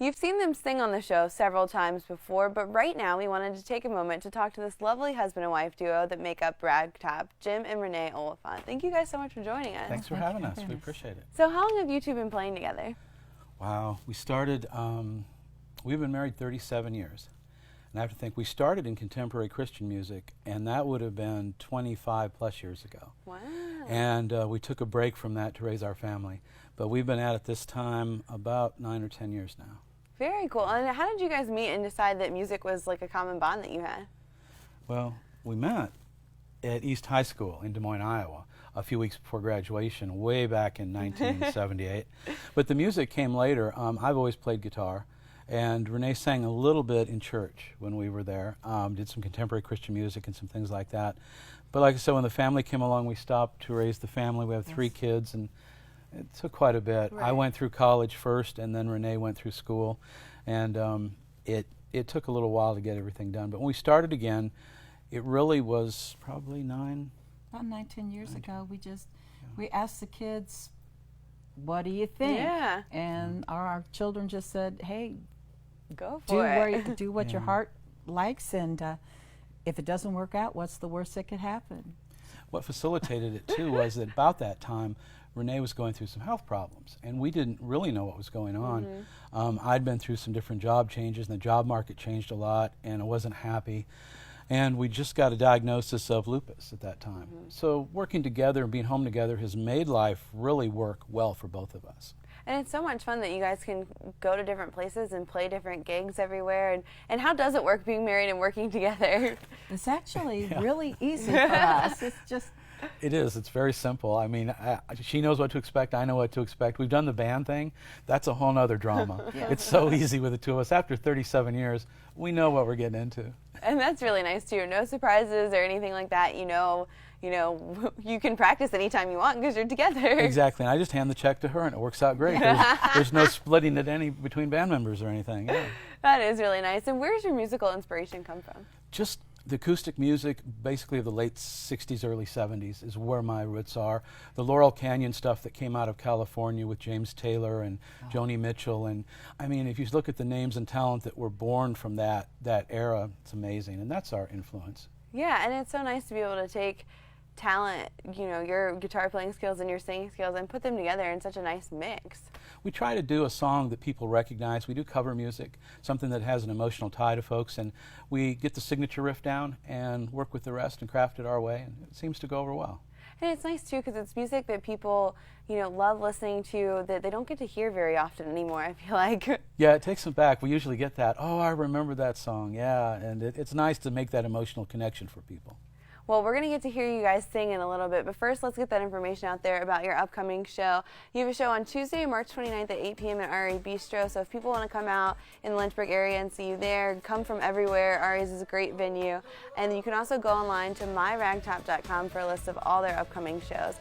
You've seen them sing on the show several times before, but right now we wanted to take a moment to talk to this lovely husband and wife duo that make up RagTop, Jim and Renee Oliphant. Thank you guys so much for joining us. Thanks for having us. We appreciate it. So how long have you two been playing together? Wow, we started, we've been married 37 years. And I have to think, we started in contemporary Christian music, and that would have been 25 plus years ago. Wow. And we took a break from that to raise our family. But we've been at it this time about 9 or 10 years now. Very cool. And how did you guys meet and decide that music was like a common bond that you had? Well, we met at East High School in Des Moines, Iowa, a few weeks before graduation, way back in 1978. But the music came later. I've always played guitar, and Renee sang a little bit in church when we were there, did some contemporary Christian music and some things like that. But like I said, when the family came along, we stopped to raise the family. We have 3 kids, and it took quite a bit. Right. I went through college first, and then Renee went through school, and it took a little while to get everything done. But when we started again, it really was probably About 19 years ago, we asked the kids, what do you think? Yeah. And our children just said, hey, Go for it. do what your heart likes, and if it doesn't work out, what's the worst that could happen? What facilitated it too was that about that time, Renee was going through some health problems, and we didn't really know what was going on. I'd been through some different job changes, and the job market changed a lot, and I wasn't happy. And we just got a diagnosis of lupus at that time. So working together and being home together has made life really work well for both of us. And it's so much fun that you guys can go to different places and play different gigs everywhere. And how does it work being married and working together? It's actually really easy for us. It's just... It is. It's very simple. I mean, she knows what to expect. I know what to expect. We've done the band thing. That's a whole nother drama. Yeah. It's so easy with the two of us. After 37 years, we know what we're getting into. And that's really nice too. No surprises or anything like that. You know, you can practice anytime you want because you're together. Exactly. And I just hand the check to her, and it works out great. There's no splitting it between band members or anything. Yeah. That is really nice. And where's your musical inspiration come from? Just the acoustic music, basically of the late 60s, early 70s, is where my roots are. The Laurel Canyon stuff that came out of California with James Taylor and Joni Mitchell. And I mean, if you look at the names and talent that were born from that era, it's amazing. And that's our influence. Yeah, and it's so nice to be able to take talent, your guitar playing skills and your singing skills, and put them together in such a nice mix. We try to do a song that people recognize. We do cover music, something that has an emotional tie to folks, and we get the signature riff down and work with the rest and craft it our way, and it seems to go over well. And it's nice too because it's music that people, love listening to that they don't get to hear very often anymore, I feel like. Yeah, it takes them back. We usually get that, oh, I remember that song, yeah, and it's nice to make that emotional connection for people. Well, we're going to get to hear you guys sing in a little bit, but first let's get that information out there about your upcoming show. You have a show on Tuesday, March 29th at 8 p.m. at RA Bistro, so if people want to come out in the Lynchburg area and see you there, come from everywhere. RA's is a great venue. And you can also go online to myragtop.com for a list of all their upcoming shows.